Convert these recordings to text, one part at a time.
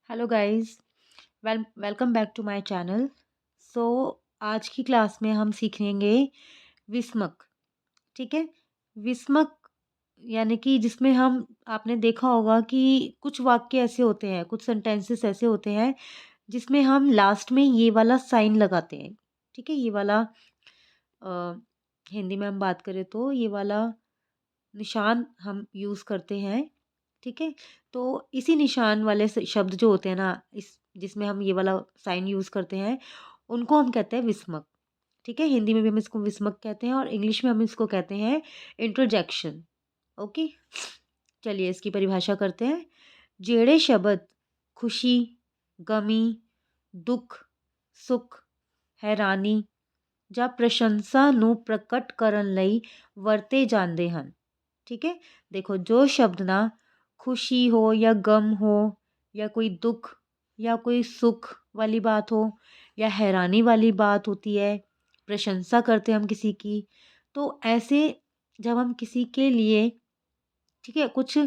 Hello guys. Welcome back to my channel. So आज की class में हम सीखेंगे विस्मक। ठीक है। विस्मक यानी कि जिसमें हम आपने देखा होगा कि कुछ वाक्य ऐसे होते हैं, कुछ सेंटेंसेस ऐसे होते हैं जिसमें हम लास्ट में ये वाला साइन लगाते हैं। ठीक है। ये वाला अ, हिंदी में हम बात करें तो ये वाला निशान हम यूज़ करते हैं। ठीक है। तो इसी निशान वाले शब्द जो होते हैं ना, इस जिसमें हम ये वाला साइन यूज़ करते हैं, उनको हम कहते हैं विस्मक। ठीक है। हिंदी में भी हम इसको विस्मक कहते हैं और इंग्लिश में हम इसको कहते हैं इंटरजेक्शन। ओके। चलिए इसकी परिभाषा करते हैं। ਜਿਹੜੇ शब्द खुशी, गमी, दुख, सुख, हैरानी ਜਾਂ ਪ੍ਰਸ਼ੰਸਾ ਨੂੰ ਪ੍ਰਕਟ ਕਰਨ ਲਈ ਵਰਤੇ ਜਾਂਦੇ ਹਨ। ठीक है। देखो, जो शब्द ना खुशी हो या गम हो या कोई दुख या कोई सुख वाली बात हो या हैरानी वाली बात होती है, प्रशंसा करते हम किसी की, तो ऐसे जब हम किसी के लिए, ठीक है, कुछ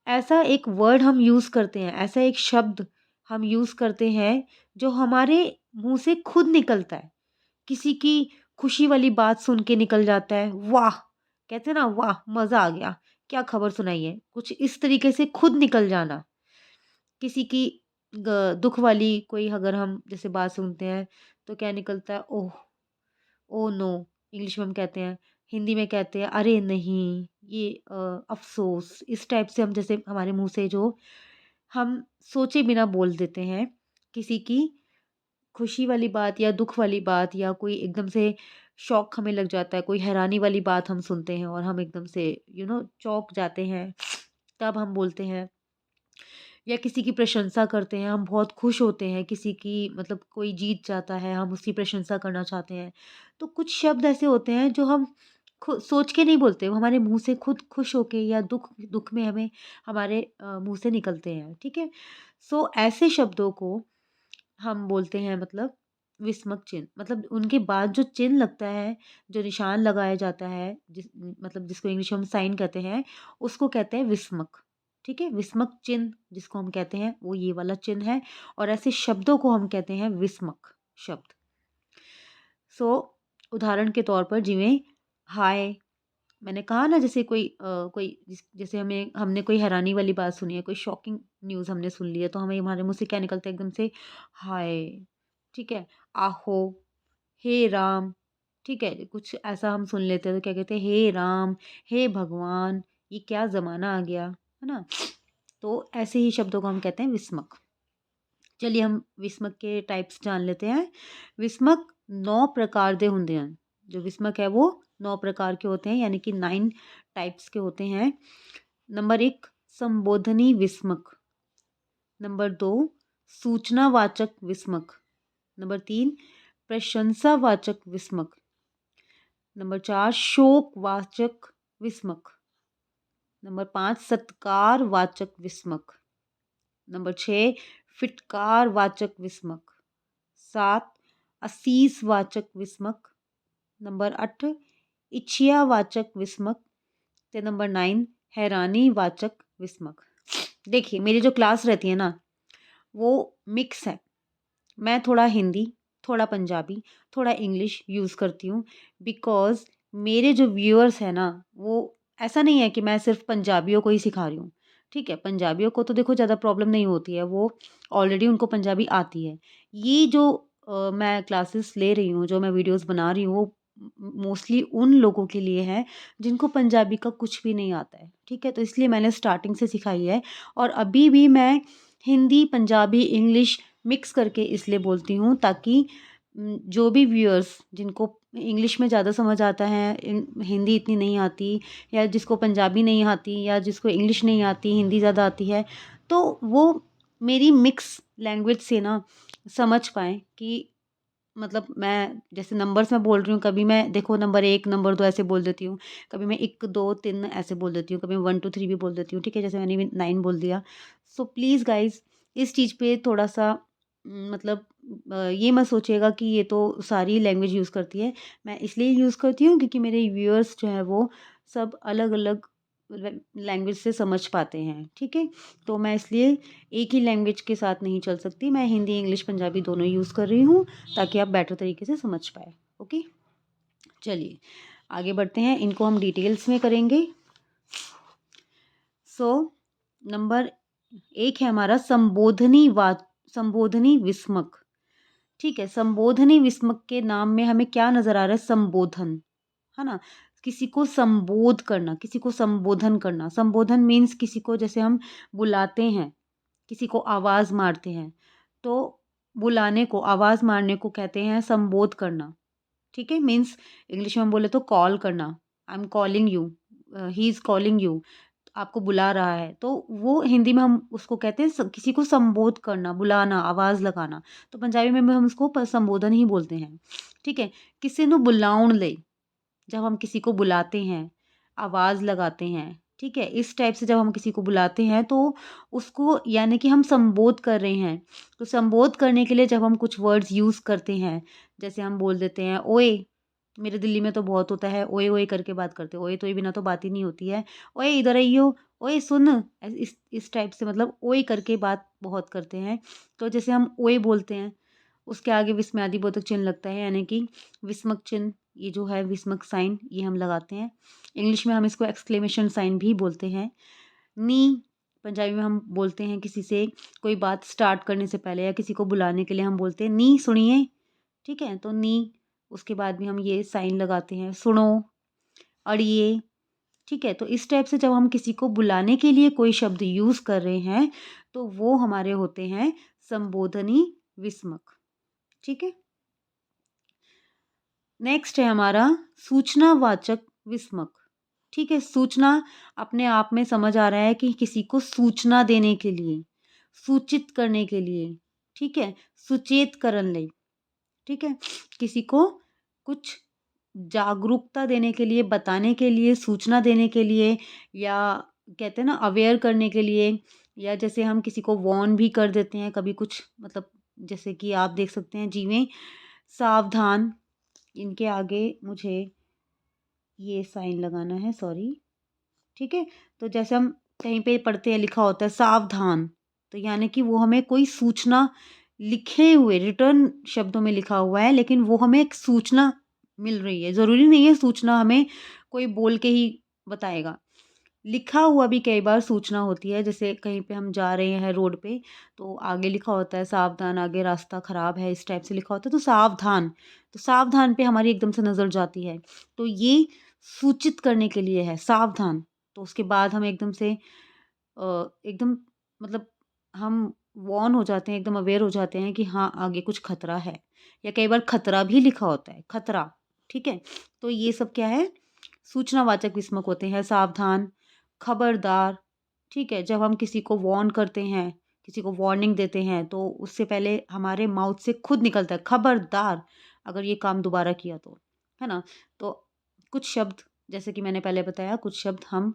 ऐसा एक वर्ड हम यूज़ करते हैं, ऐसा एक शब्द हम यूज़ करते हैं जो हमारे मुंह से खुद निकलता है। किसी की खुशी वाली बात सुन के निकल जाता है, वाह! कहते हैं ना, वाह! मज़ा आ गया, क्या खबर सुनाई है? कुछ इस तरीके से खुद निकल जाना। किसी की दुःख वाली कोई अगर हम जैसे बात सुनते हैं, तो क्या निकलता है? ओह! Oh no! इंग्लिश में हम कहते हैं, हिंदी में कहते हैं, अरे नहीं! ये अफ़सोस। इस टाइप से हम जैसे हमारे मुँह से जो हम सोचे बिना बोल देते हैं, किसी की खुशी वाली बात या दुःख वाली बात या कोई एकदम से शॉक हमें लग जाता है, कोई हैरानी वाली बात हम सुनते हैं और हम एकदम से चौंक जाते हैं, तब हम बोलते हैं। या किसी की प्रशंसा करते हैं, हम बहुत खुश होते हैं, किसी की मतलब कोई जीत जाता है, हम उसकी प्रशंसा करना चाहते हैं। तो कुछ शब्द ऐसे होते हैं जो हम सोच के नहीं बोलते, वो हमारे मुँह से खुद खुश होके या दुःख दुःख में हमें हमारे मुँह से निकलते हैं, ठीक है? सो ऐसे शब्दों को हम बोलते हैं मतलब विस्मक चिन्ह। मतलब उनके बाद जो चिन्ह लगता है, जो निशान लगाया जाता है, मतलब जिसको इंग्लिश में हम साइन कहते हैं, उसको कहते हैं विस्मक। ठीक है? विस्मक चिन्ह जिसको हम कहते हैं, वो ये वाला चिन्ह है और ऐसे शब्दों को हम कहते हैं विस्मक शब्द। सो उदाहरण के तौर पर जिवें हाय, मैंने कहा ना, जैसे जैसे हमने कोई हैरानी वाली बात सुनी है, कोई शॉकिंग न्यूज़ हमने सुन ली है, तो हमें हमारे मुँह से क्या निकलता है एकदम से? हाय! ठीक है? आहो! हे राम! ठीक है? कुछ ऐसा हम सुन लेते हैं तो क्या कहते हैं? हे राम! हे भगवान! ये क्या ज़माना आ गया, है ना? तो ऐसे ही शब्दों को हम कहते हैं विस्मक। चलिए हम विस्मक के टाइप्स जान लेते हैं। विस्मक 9 प्रकार ਦੇ ਹੁੰਦੇ ਹਨ। जो विस्मक है वो 9 प्रकार के होते हैं, यानी कि 9 टाइप्स के होते हैं। नंबर 1 संबोधनी विस्मक। नंबर 2 सूचनावाचक विस्मक। नंबर 3 प्रशंसावाचक विस्मक। नंबर 4 शोकवाचक विस्मक। नंबर 5 सत्कारवाचक विस्मक। नंबर 6 फिटकारवाचक विस्मक। 7 असीसवाचक विस्मक। नंबर 8 इच्छियावाचक विस्मक। ते नंबर 9 हैरानीवाचक विस्मक। देखिए, मेरी जो क्लास रहती है ना, वो मिक्स है। मैं थोड़ा हिंदी, थोड़ा पंजाबी, थोड़ा इंग्लिश यूज़ करती हूँ, बिकॉज़ मेरे जो व्यूअर्स हैं ना, वो ऐसा नहीं है कि मैं सिर्फ़ पंजाबियों को ही सिखा रही हूँ, ठीक है? पंजाबियों को तो देखो ज़्यादा प्रॉब्लम नहीं होती है, वो ऑलरेडी उनको पंजाबी आती है। ये जो मैं क्लासेस ले रही हूँ, जो मैं वीडियोज़ बना रही हूँ, वो मोस्टली उन लोगों के लिए है जिनको पंजाबी का कुछ भी नहीं आता है, ठीक है? तो इसलिए मैंने स्टार्टिंग से सिखाई है और अभी भी मैं हिंदी, पंजाबी, इंग्लिश मिक्स करके इसलिए बोलती हूँ ताकि जो भी व्यूअर्स जिनको इंग्लिश में ज़्यादा समझ आता है, हिंदी इतनी नहीं आती, या जिसको पंजाबी नहीं आती, या जिसको इंग्लिश नहीं आती, हिंदी ज़्यादा आती है, तो वो मेरी मिक्स लैंग्वेज से ना समझ पाएँ कि मतलब मैं जैसे नंबर्स में बोल रही हूँ, कभी मैं देखो नंबर 1, नंबर 2 ऐसे बोल देती हूँ, कभी मैं 1, 2, 3 ऐसे बोल देती हूँ, कभी 1, 2, 3 भी बोल देती हूँ, ठीक है? जैसे मैंने भी 9 बोल दिया। सो प्लीज़ गाइज़, इस चीज़ पे थोड़ा-सा मतलब ये मत सोचिएगा कि ये तो सारी लैंग्वेज यूज़ करती है। मैं इसलिए यूज़ करती हूँ क्योंकि मेरे व्यूअर्स जो हैं वो सब अलग-अलग लैंग्वेज से समझ पाते हैं, ठीक है। तो मैं इसलिए एक ही लैंग्वेज के साथ नहीं चल सकती, मैं हिंदी, इंग्लिश, पंजाबी दोनों यूज़ कर रही हूँ ताकि आप बेटर तरीके से समझ पाए। ओके, चलिए आगे बढ़ते हैं, इनको हम डिटेल्स में करेंगे। सो नंबर 1 है हमारा संबोधनी विस्मक। ठीक है, संबोधनी विस्मक के नाम में हमें क्या नज़र आ रहा है? संबोधन, है ना? किसी को संबोध करना, किसी को संबोधन करना। संबोधन मीन्स किसी को जैसे हम बुलाते हैं, किसी को आवाज़ मारते हैं, तो बुलाने को, आवाज़ मारने को कहते हैं संबोध करना। ठीक है, मीन्स इंग्लिश में हम बोले तो कॉल करना, I am calling you, he is calling you, आपको बुला रहा है, तो वो हिंदी में हम उसको कहते हैं किसी को संबोध करना, बुलाना, आवाज़ लगाना। तो पंजाबी में हम उसको संबोधन ही बोलते हैं। ठीक है, किसी को बुलाउण ले, जब हम किसी को बुलाते हैं, आवाज़ लगाते हैं, ठीक है, इस टाइप से जब हम किसी को बुलाते हैं तो उसको यानी कि हम संबोध कर रहे हैं। तो संबोध करने के लिए जब हम कुछ वर्ड्स यूज़ करते हैं, जैसे हम बोल देते हैं ओए, मेरे दिल्ली में तो बहुत होता है, ओए ओए करके बात करते हैं, ओए तो ये बिना तो बात ही नहीं होती है, ओए इधर आइयो, ओए सुन, इस टाइप से मतलब ओए करके बात बहुत करते हैं। तो जैसे हम ओए बोलते हैं, उसके आगे विस्मयादि बोधक चिन्ह लगता है, यानी कि विस्मक चिन्ह, ये जो है विस्मक साइन, ये हम लगाते हैं। इंग्लिश में हम इसको एक्सक्लेमेशन साइन भी बोलते हैं। नी, पंजाबी में हम बोलते हैं किसी से कोई बात स्टार्ट करने से पहले या किसी को बुलाने के लिए हम बोलते हैं नी सुनिए, ठीक है, तो नी, उसके बाद भी हम ये साइन लगाते हैं, सुनो, अड़िए, ठीक है। तो इस टाइप से जब हम किसी को बुलाने के लिए कोई शब्द यूज़ कर रहे हैं, तो वो हमारे होते हैं संबोधनी विस्मक, ठीक है। नेक्स्ट है हमारा सूचनावाचक विस्मक। ठीक है, सूचना अपने आप में समझ आ रहा है कि किसी को सूचना देने के लिए, सूचित करने के लिए, ठीक है, सुचेत करन ले, ठीक है, किसी को कुछ जागरूकता देने के लिए, बताने के लिए, सूचना देने के लिए, या कहते हैं ना अवेयर करने के लिए, या जैसे हम किसी को वार्न भी कर देते हैं कभी कुछ, मतलब जैसे कि आप देख सकते हैं जी में सावधान, इनके आगे मुझे ये साइन लगाना है, सॉरी, ठीक है। तो जैसे हम कहीं पे पढ़ते हैं लिखा होता है सावधान, तो यानी कि वो हमें कोई सूचना लिखे हुए रिटर्न शब्दों में लिखा हुआ है, लेकिन वो हमें एक सूचना मिल रही है। ज़रूरी नहीं है सूचना हमें कोई बोल के ही बताएगा। लिखा हुआ भी कई बार सूचना होती है, जैसे कहीं पे हम जा रहे हैं रोड पे, तो आगे लिखा होता है सावधान, आगे रास्ता ख़राब है, इस टाइप से लिखा होता है, तो सावधान, तो सावधान पे हमारी एकदम से नज़र जाती है। तो ये सूचित करने के लिए है सावधान। तो उसके बाद हम एकदम से एकदम मतलब हम वॉर्न हो जाते हैं, एकदम अवेयर हो जाते हैं कि हाँ, आगे कुछ खतरा है, या कई बार खतरा भी लिखा होता है, खतरा, ठीक है? तो ये सब क्या है? सूचनावाचक विस्मक होते हैं, सावधान, खबरदार, ठीक है? जब हम किसी को वॉर्न करते हैं, किसी को वार्निंग देते हैं, तो उससे पहले हमारे माउथ से खुद निकलता है, खबरदार, अगर ये काम दोबारा किया तो, है ना? तो कुछ शब्द, जैसे कि मैंने पहले बताया, कुछ शब्द हम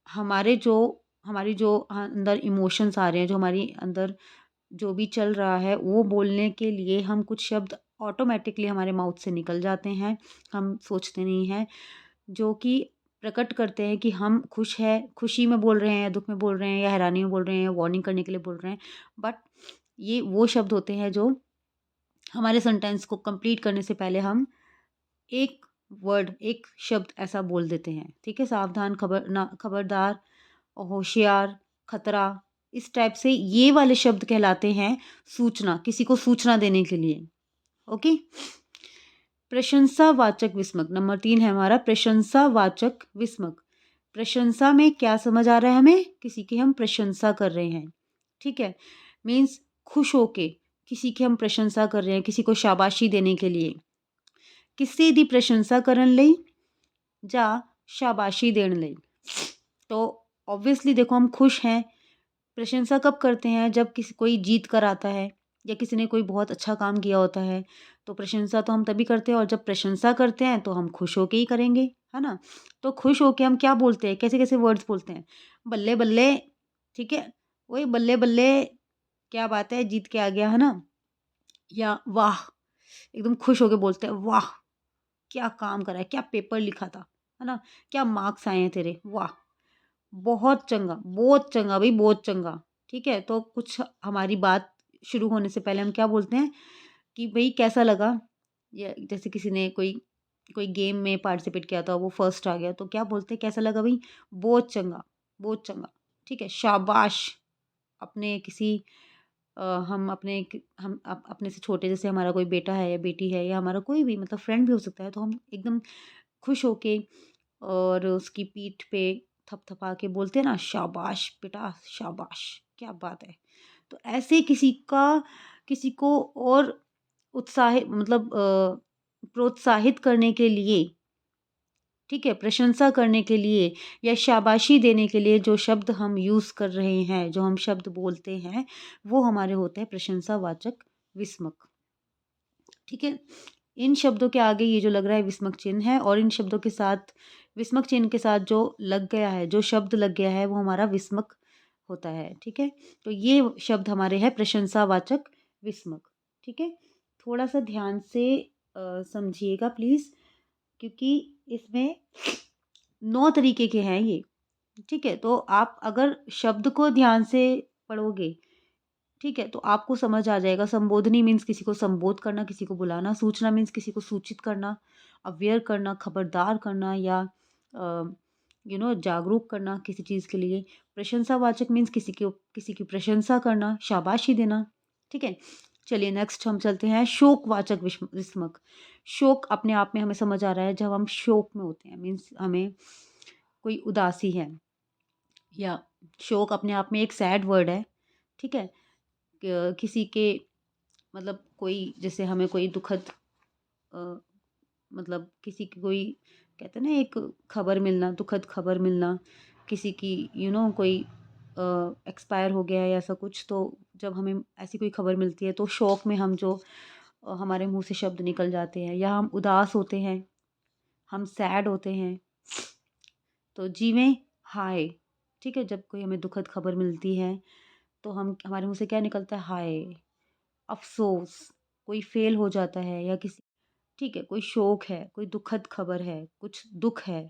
हमारे जो हमारी जो अंदर इमोशंस आ रहे हैं, जो हमारी अंदर जो भी चल रहा है, वो बोलने के लिए हम कुछ शब्द ऑटोमैटिकली हमारे माउथ से निकल जाते हैं, हम सोचते नहीं हैं, जो कि प्रकट करते हैं कि हम खुश हैं, खुशी में बोल रहे हैं, दुःख में बोल रहे हैं, या हैरानी में बोल रहे हैं, वार्निंग करने के लिए बोल रहे हैं। बट ये वो शब्द होते हैं जो हमारे सेंटेंस को कंप्लीट करने से पहले हम एक वर्ड, एक शब्द ऐसा बोल देते हैं, ठीक है? सावधान, खबरदार, होशियार, खतरा, इस टाइप से ये वाले शब्द कहलाते हैं सूचना, किसी को सूचना देने के लिए। ओके? प्रशंसावाचक विस्मक, नंबर 3 है हमारा प्रशंसावाचक विस्मक। प्रशंसा में क्या समझ आ रहा है हमें? किसी की हम प्रशंसा कर रहे हैं, ठीक है? मीन्स खुश होके किसी की हम प्रशंसा कर रहे हैं, किसी को शाबाशी देने के लिए। किसी दी प्रशंसा करन लई ਜਾਂ शाबाशी देने लई। तो ऑब्वियसली देखो हम खुश हैं, प्रशंसा कब करते हैं? जब किसी कोई जीत कर आता है, या किसी ने कोई बहुत अच्छा काम किया होता है, तो प्रशंसा तो हम तभी करते हैं, और जब प्रशंसा करते हैं तो हम खुश होके ही करेंगे, है ना? तो खुश होके हम क्या बोलते हैं? कैसे-कैसे वर्ड्स बोलते हैं? बल्ले बल्ले, ठीक है? वही बल्ले बल्ले, क्या बात है, जीत के आ गया, है ना? या वाह! एकदम खुश होके बोलते हैं, वाह! क्या काम करा है, क्या पेपर लिखा था, है ना। क्या मार्क्स आए हैं तेरे, वाह, बहुत चंगा भाई, बहुत चंगा। ठीक है, तो कुछ हमारी बात शुरू होने से पहले हम क्या बोलते हैं कि भई कैसा लगा? या जैसे किसी ने कोई कोई गेम में पार्टिसिपेट किया था, वो फर्स्ट आ गया, तो क्या बोलते हैं, कैसा लगा भई? बहुत चंगा, बहुत चंगा। ठीक है, शाबाश। अपने किसी हम अपने क हम अपने से छोटे, जैसे हमारा कोई बेटा है या बेटी है या हमारा कोई भी मतलब फ्रेंड भी हो सकता है, तो हम एकदम खुश होके और उसकी पीठ पे थपथपा के बोलते हैं ना, शाबाश बेटा, शाबाश, क्या बात है। तो ऐसे किसी को और उत्साहित मतलब प्रोत्साहित करने के लिए, ठीक है, प्रशंसा करने के लिए या शाबाशी देने के लिए जो शब्द हम यूज़ कर रहे हैं, जो हम शब्द बोलते हैं, वो हमारे होते हैं प्रशंसावाचक विस्मक। ठीक है? इन शब्दों के आगे ये जो लग रहा है विस्मक चिन्ह है, और इन शब्दों के साथ विस्मक चिन्ह के साथ जो लग गया है, जो शब्द लग गया है, वो हमारा विस्मक होता है। ठीक है? तो ये शब्द हमारे हैं प्रशंसावाचक विस्मक। ठीक है? थोड़ा-सा ध्यान से समझिएगा प्लीज़, क्योंकि इसमें 9 तरीके के हैं ये। ठीक है? तो आप अगर शब्द को ध्यान से पढ़ोगे, ठीक है, तो आपको समझ आ जाएगा। संबोधनी मीन्स किसी को संबोध करना, किसी को बुलाना। सूचना मीन्स किसी को सूचित करना, अवेयर करना, खबरदार करना, या जागरूक करना किसी चीज़ के लिए। प्रशंसावाचक मीन्स किसी की प्रशंसा करना, शाबाशी देना। ठीक है? चलिए नेक्स्ट हम चलते हैं शोकवाचक विस्मक। शोक अपने आप में हमें समझ आ रहा है, जब हम शोक में होते हैं, मीन्स हमें कोई उदासी है, या शोक अपने आप में एक सैड वर्ड है। ठीक है? किसी के मतलब कोई, जैसे हमें कोई दुखद अ, मतलब किसी की कोई, कहते हैं ना, एक खबर मिलना, दुखद खबर मिलना, किसी की कोई एक्सपायर हो गया है या ऐसा कुछ, तो जब हमें ऐसी कोई खबर मिलती है तो शौक में हम जो हमारे मुंह से शब्द निकल जाते हैं, या हम उदास होते हैं, हम सैड होते हैं, तो जी में हाय। ठीक है, जब कोई हमें दुखद खबर मिलती है तो हम हमारे मुंह से क्या निकलता है, हाय, अफ़सोस। कोई फ़ेल हो जाता है, या किसी, ठीक है, कोई शोक है, कोई दुखद खबर है, कुछ दुःख है,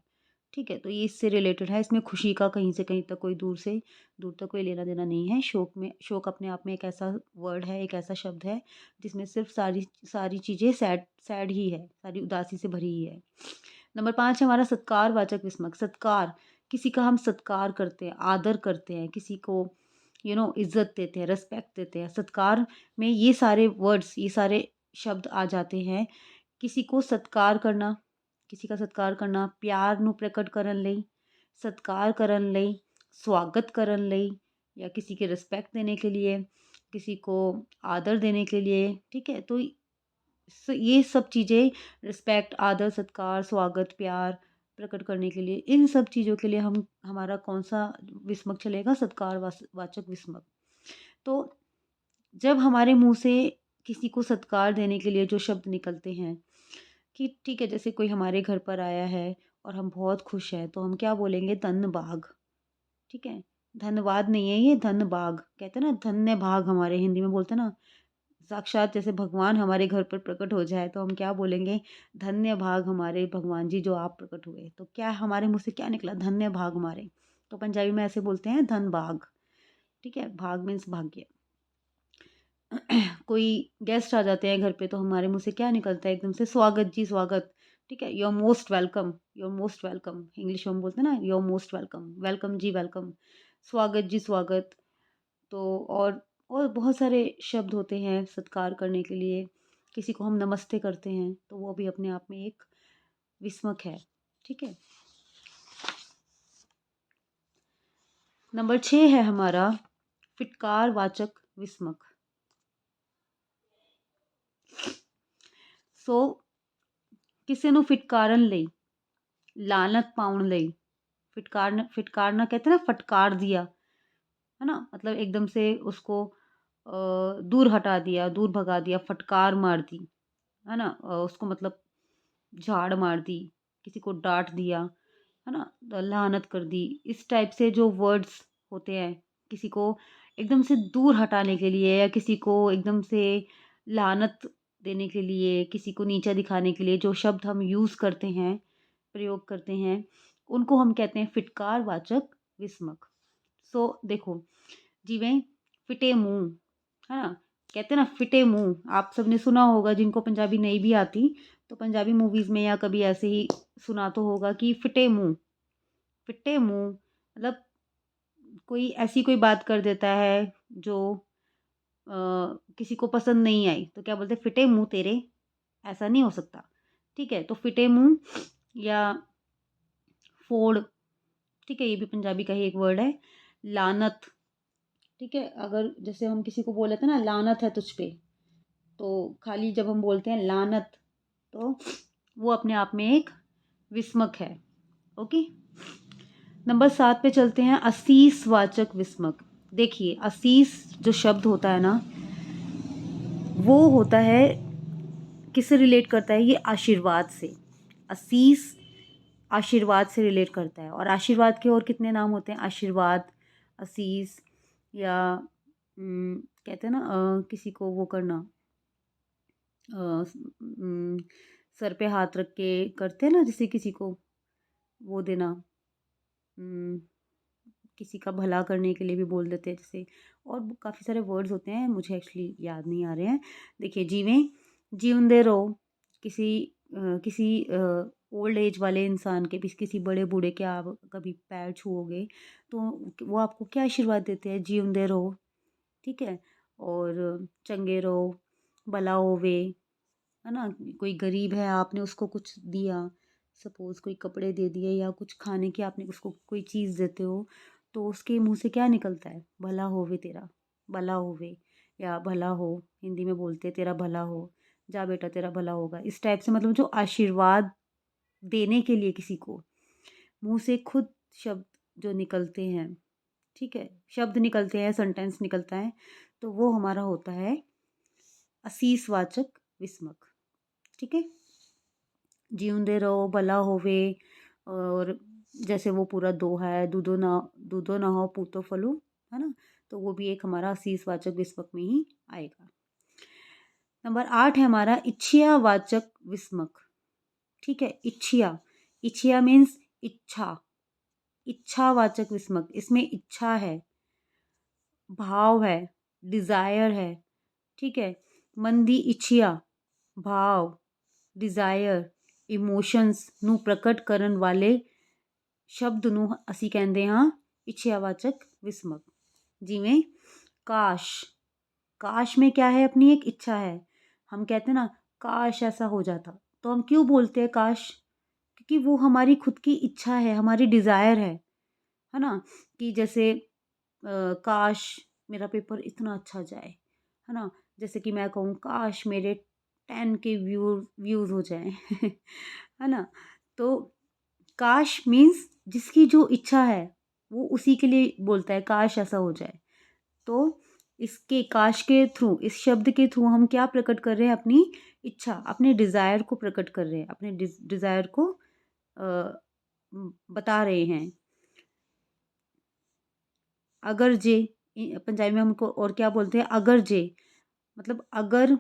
ठीक है? तो ये इससे रिलेटेड है, इसमें खुशी का कहीं से कहीं तक कोई दूर तक कोई लेना-देना नहीं है। शोक अपने आप में एक ऐसा वर्ड है, एक ऐसा शब्द है, जिसमें सिर्फ़ सारी सारी चीज़ें सैड सैड ही है, सारी उदासी से भरी ही है। नंबर 5 है हमारा सत्कारवाचक विस्मक। सत्कार, किसी का हम सत्कार करते हैं, आदर करते हैं, किसी को इज़्ज़त देते हैं, रिस्पेक्ट देते हैं। सत्कार में ये सारे वर्ड्स, ये सारे शब्द आ जाते हैं। किसी को सत्कार करना, किसी का सत्कार करना, प्यार ਨੂੰ ਪ੍ਰਗਟ ਕਰਨ ਲਈ, सत्कार करन ਲਈ, स्वागत करन ਲਈ, या किसी की रिस्पेक्ट देने के लिए, किसी को आदर देने के लिए। ठीक है? तो ये सब चीज़ें, रिस्पेक्ट, आदर, सत्कार, स्वागत, प्यार प्रकट करने के लिए, इन सब चीज़ों के लिए हम हमारा कौन-सा विस्मक चलेगा? सत्कार वाचक विस्मक। तो जब हमारे मुँह से किसी को सत्कार देने के लिए जो शब्द निकलते हैं, कि ठीक है, जैसे कोई हमारे घर पर आया है और हम बहुत खुश हैं, तो हम क्या बोलेंगे? धन्य भाग। ठीक है? धन्यवाद नहीं है ये, धन्य भाग। कहते हैं ना, धन्य भाग हमारे हिंदी में बोलते हैं ना, साक्षात जैसे भगवान हमारे घर पर प्रकट हो जाए, तो हम क्या बोलेंगे? धन्य भाग हमारे भगवान जी, जो आप प्रकट हुए। तो क्या हमारे मुँह से क्या निकला? धन्य भाग हमारे। तो पंजाबी में ऐसे बोलते हैं, धन भाग। ठीक है? भाग मीन्स भाग्य। कोई गेस्ट आ जाते हैं घर पे, तो हमारे मुँह से क्या निकलता है? एकदम से स्वागत जी, स्वागत। ठीक है? You are most welcome, you are most welcome. English में हम बोलते हैं ना, you are most welcome, welcome जी, वेलकम। स्वागत जी, स्वागत। तो और बहुत सारे शब्द होते हैं सत्कार करने के लिए। किसी को हम नमस्ते करते हैं, तो वो भी अपने आप में एक विस्मक है। ठीक है? नंबर 6 है हमारा फिटकारवाचक विस्मक। सो ਕਿਸੇ ਨੂੰ ਫਿਟਕਾਰਨ ਲਈ, लानत पाउण ਲਈ, फिटकारना कहते हैं ना, फटकार दिया, है ना? मतलब एकदम से उसको दूर हटा दिया, दूर भगा दिया, फटकार मार दी, है ना? उसको मतलब झाड़ मार दी, किसी को डाँट दिया, है ना? लानत कर दी। इस टाइप से जो वर्ड्स होते हैं, किसी को एकदम से दूर हटाने के लिए, या किसी को एकदम से लानत देने के लिए, किसी को नीचा दिखाने के लिए जो शब्द हम यूज़ करते हैं, प्रयोग करते हैं उनको हम कहते हैं फिटकारवाचक विस्मक। सो देखो, जिवें फिटे मुंह, है ना, कहते हैं ना फिटे मुंह, आप सबने सुना होगा, जिनको पंजाबी नहीं भी आती तो पंजाबी मूवीज में या कभी ऐसे ही सुना तो होगा कि फिटे मुंह। फिटे मुंह मतलब कोई ऐसी कोई बात कर देता है जो किसी को पसंद नहीं आई, तो क्या बोलते हैं, फिटे मुंह तेरे। ऐसा नहीं हो सकता, ठीक है। तो फिटे मुंह या फोड़, ठीक है, ये भी पंजाबी का ही एक वर्ड है। लानत, ठीक है, अगर जैसे हम किसी को बोले थे ना लानत है तुझ पे, तो खाली जब हम बोलते हैं लानत, तो वो अपने आप में एक विस्मक है। ओके, नंबर 7 पे चलते हैं, असीस वाचक विस्मक। देखिए, असीस जो शब्द होता है ना, वो होता है, किससे रिलेट करता है, ये आशीर्वाद से। असीस आशीर्वाद से रिलेट करता है। और आशीर्वाद के और कितने नाम होते हैं, आशीर्वाद, असीस, या कहते हैं ना किसी को वो करना, सर पे हाथ रख के करते हैं ना, जैसे किसी को वो देना, अम, किसी का भला करने के लिए भी बोल देते हैं जैसे। और काफ़ी सारे वर्ड्स होते हैं, मुझे एक्चुअली याद नहीं आ रहे हैं। देखिए, जीवें, जीवंदे रहो, किसी किसी ओल्ड एज वाले इंसान के भी, किसी बड़े बूढ़े के आप कभी पैर छुओगे तो वो आपको क्या आशीर्वाद देते हैं, जीवंदे रहो, ठीक है। और चंगे रहो, भला होवे, है ना। कोई गरीब है, आपने उसको कुछ दिया, सपोज कोई कपड़े दे दिए या कुछ खाने की आपने उसको कोई चीज़ देते हो, तो उसके मुंह से क्या निकलता है, भला होवे तेरा, भला होवे, या भला हो, हिंदी में बोलते हैं तेरा भला हो, जा बेटा तेरा भला होगा। इस टाइप से, मतलब जो आशीर्वाद देने के लिए किसी को मुंह से खुद शब्द जो निकलते हैं, ठीक है, शब्द निकलते हैं, सेंटेंस निकलता है, तो वो हमारा होता है असीसवाचक विस्मक, ठीक है। जीउंदे रहो, भला होवे, और जैसे वो पूरा दोहा है, दूधो ना हो पूतो फलो, है ना, तो वो भी एक हमारा असीसवाचक विस्मक में ही आएगा। नंबर 8 है हमारा इच्छियावाचक विस्मक, ठीक है। इच्छिया, इच्छिया मीन्स इच्छा, इच्छावाचक विस्मक, इसमें इच्छा है, भाव है, डिजायर है, ठीक है। मन दी इच्छिया, भाव, डिजायर, इमोशंस ਨੂੰ ਪ੍ਰਕਟ ਕਰਨ ਵਾਲੇ शब्द ਨੂੰ ਅਸੀਂ ਕਹਿੰਦੇ ਹਾਂ इच्छावाचक विस्मक। जिमें काश, काश में क्या है, अपनी एक इच्छा है। हम कहते हैं ना काश ऐसा हो जाता, तो हम क्यों बोलते हैं काश, क्योंकि वो हमारी खुद की इच्छा है, हमारी डिज़ायर है ना। कि जैसे काश मेरा पेपर इतना अच्छा जाए, है ना। जैसे कि मैं कहूँ काश मेरे 10 के व्यूज़ हो जाएं है ना। तो काश मीन्स जिसकी जो इच्छा है वो उसी के लिए बोलता है काश ऐसा हो जाए। तो इसके काश के थ्रू, इस शब्द के थ्रू हम क्या प्रकट कर रहे हैं, अपनी इच्छा, अपने डिज़ायर को प्रकट कर रहे हैं, अपने डिज़ायर को बता रहे हैं। अगर जे, पंजाबी में हमको और क्या बोलते हैं, अगर जे, मतलब अगर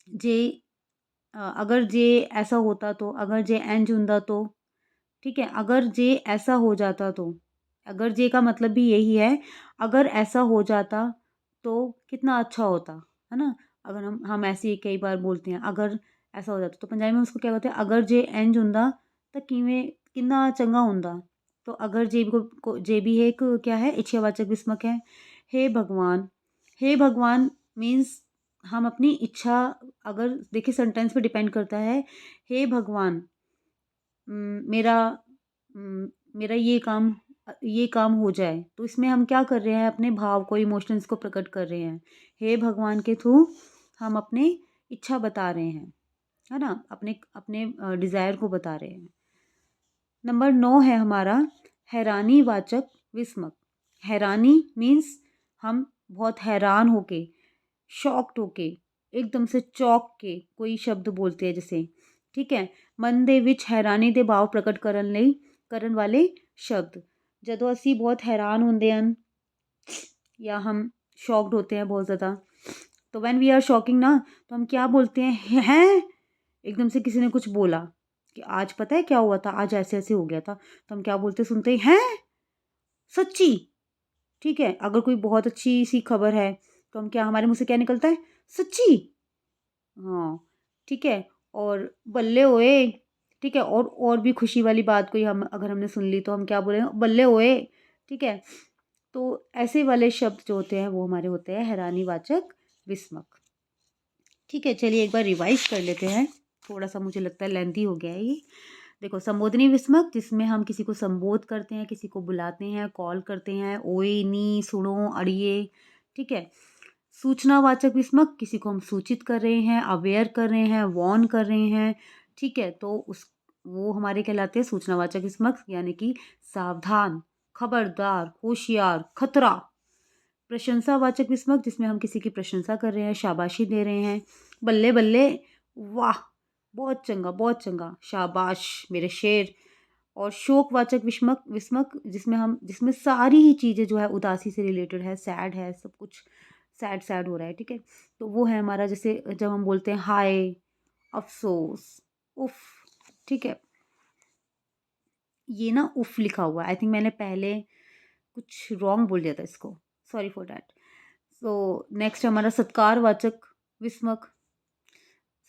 जे, अगर जे ऐसा होता तो, अगर जे इंज हुंदा तो, ठीक है। अगर जे ऐसा हो जाता तो, अगर जे का मतलब भी यही है, अगर ऐसा हो जाता तो कितना अच्छा होता, है ना। अगर हम ऐसे ही कई बार बोलते हैं अगर ऐसा हो जाता, तो पंजाबी में उसको क्या बोलते हैं, अगर जे इंज हुंदा तो किवें कितना चंगा हुंदा। तो अगर जे जे भी है, एक क्या है, इच्छावाचक विस्मक है। हे भगवान, हे भगवान मीन्स हम अपनी इच्छा, अगर देखिए सेंटेंस पे डिपेंड करता है। हे भगवान, मेरा मेरा ये काम हो जाए, तो इसमें हम क्या कर रहे हैं, अपने भाव को, इमोशंस को प्रकट कर रहे हैं। हे भगवान के थ्रू हम अपने इच्छा बता रहे हैं, है ना, अपने अपने डिज़ायर को बता रहे हैं। नंबर 9 है हमारा हैरानी वाचक विस्मक। हैरानी मीन्स हम बहुत हैरान होके, शॉक्ड होके, एकदम से चौंक के कोई शब्द बोलते हैं जैसे, ठीक है। मन ਦੇ ਵਿੱਚ हैरानी ਦੇ भाव प्रकट ਕਰਨ वाले शब्द, ਜਦੋਂ ਅਸੀਂ बहुत हैरान ਹੁੰਦੇ ਹਨ या हम शॉक्ड होते हैं बहुत ज़्यादा, तो व्हेन वी आर शॉकिंग ना, तो हम क्या बोलते हैं एकदम से किसी ने कुछ बोला, कि आज पता है क्या हुआ था, आज ऐसे-ऐसे हो गया था। तो हम क्या बोलते सुनते ही, हैं! सच्ची? ठीक है, अगर कोई बहुत अच्छी-सी खबर है, तो हम क्या हमारे मुँह से क्या निकलता है? सच्ची? हाँ, ठीक है। और बल्ले ओए! ठीक है, और भी खुशी वाली बात कोई हम अगर हमने सुन ली, तो हम क्या बोलेंगे? बल्ले ओए! ठीक है? तो ऐसे वाले शब्द जो होते हैं, वो हमारे होते हैं हैरानीवाचक विस्मक। ठीक है, चलिए एक बार रिवाइज़ कर लेते हैं। थोड़ा-सा मुझे लगता है लेंथी हो गया है ये। देखो, संबोधनी विस्मक जिसमें हम किसी को संबोध करते हैं, किसी को बुलाते हैं, कॉल करते हैं, ओए, नी, सुनो, अड़िए, ठीक है। सूचनावाचक विस्मक किसी को हम सूचित कर रहे हैं, अवेयर कर रहे हैं, वार्न कर रहे हैं, ठीक है। तो उस वो हमारे कहलाते हैं सूचनावाचक विस्मक, यानी कि सावधान, खबरदार, होशियार, खतरा। प्रशंसावाचक विस्मक जिसमें हम किसी की प्रशंसा कर रहे हैं, शाबाशी दे रहे हैं, बल्ले बल्ले, वाह! बहुत चंगा, शाबाश मेरे शेर। और शोकवाचक विस्मक विस्मक जिसमें सारी ही चीज़ें जो है उदासी से रिलेटेड है, सैड है, सब कुछ सैड सैड हो रहा है, ठीक है? तो वो है हमारा, जैसे जब हम बोलते हैं हाय, अफ़सोस, उफ़, ठीक है? ये ना उफ़ लिखा हुआ है, आई थिंक मैंने पहले कुछ रॉन्ग बोल दिया था इसको, sorry for that. So next हमारा सत्कारवाचक विस्मक।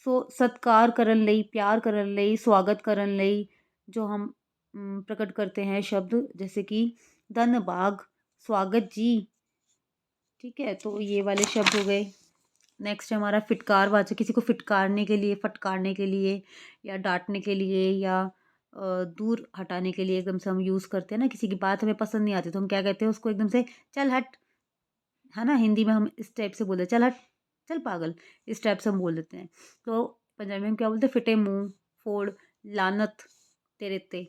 सो सत्कार करन लई, प्यार करन लई, स्वागत करन लई जो हम प्रकट करते हैं शब्द, जैसे कि धन्यवाद, स्वागत जी, ठीक है? तो ये वाले शब्द हो गए। नेक्स्ट हमारा फिटकारवाचक, किसी को फिटकारने के लिए, फटकारने के लिए या डाँटने के लिए या दूर हटाने के लिए एकदम से हम यूज़ करते हैं ना, किसी की बात हमें पसंद नहीं आती तो हम क्या कहते हैं उसको एकदम से, चल हट, है ना? हिंदी में हम इस टाइप से बोलते हैं, चल हट, चल पागल, इस टाइप से हम बोल देते हैं। तो पंजाबी में हम क्या बोलते हैं? फिटे मुँह, फोड़, लानत तेरे ते।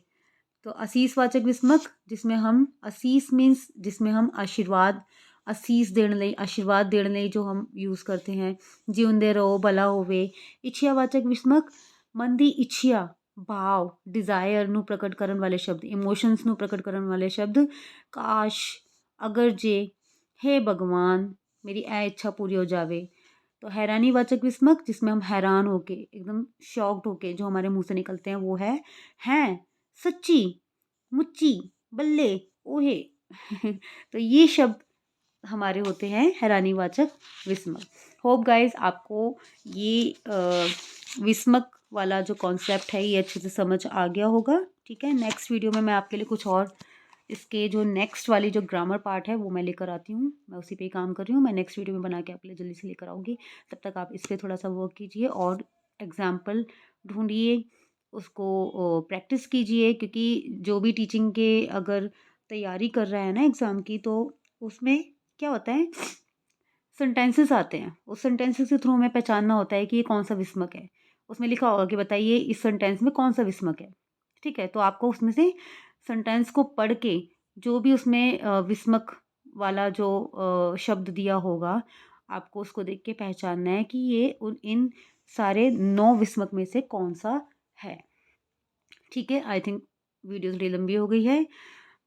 तो असीसवाचक विस्मक जिसमें हम, असीस मीन्स जिसमें हम आशीर्वाद, असीस देने लई, आशीर्वाद देने लई जो हम यूज़ करते हैं, जिउंदे रहो, भला होवे। इच्छियावाचक विस्मक मन दी इच्छिया, भाव, डिज़ायर ਨੂੰ ਪ੍ਰਕਟ ਕਰਨ ਵਾਲੇ ਸ਼ਬਦ, ਇਮੋਸ਼ਨਸ ਨੂੰ ਪ੍ਰਕਟ ਕਰਨ ਵਾਲੇ ਸ਼ਬਦ, ਕਾਸ਼, ਅਗਰ ਜੇ, हे भगवान मेरी ए इच्छा पूरी हो जावे। तो हैरानीवाचक विस्मक जिसमें हम हैरान होके, एकदम शॉक्ड होके जो हमारे मुँह से निकलते हैं, वो है, हैं! सच्ची! मुच्ची! बल्ले! ओहे! तो ये शब्द हमारे होते हैं हैरानीवाचक विस्मक। होप गाइस आपको ये विस्मक वाला जो कॉन्सेप्ट है ये अच्छे से समझ आ गया होगा, ठीक है? नेक्स्ट वीडियो में मैं आपके लिए कुछ और, इसके जो नेक्स्ट वाली जो ग्रामर पार्ट है वो मैं लेकर आती हूँ। मैं उसी पे ही काम कर रही हूँ। मैं नेक्स्ट वीडियो में बना के आपके लिए जल्दी से लेकर आऊँगी। तब तक आप इस पे थोड़ा-सा वर्क कीजिए और एग्ज़ाम्पल ढूँढिए, उसको प्रैक्टिस कीजिए, क्योंकि जो भी टीचिंग के अगर तैयारी कर रहा है ना एग्ज़ाम की, तो उसमें क्या होता है, सेंटेंसेस आते हैं। उस सेंटेंसेस के थ्रू हमें पहचानना होता है कि ये कौन-सा विस्मक है। उसमें लिखा होगा कि बताइए इस सेंटेंस में कौन-सा विस्मक है, ठीक है? तो आपको उसमें से सेंटेंस को पढ़ के जो भी उसमें विस्मक वाला जो शब्द दिया होगा, आपको उसको देख के पहचानना है कि ये इन सारे 9 विस्मक में से कौन-सा है, ठीक है? आई थिंक वीडियो थोड़ी लंबी हो गई है,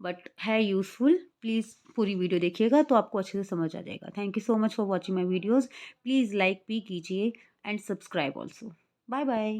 बट है यूज़फुल। प्लीज़ पूरी वीडियो देखिएगा तो आपको अच्छे से समझ आ जाएगा। Thank you so much for watching my videos. Please like भी कीजिए and subscribe also. Bye bye.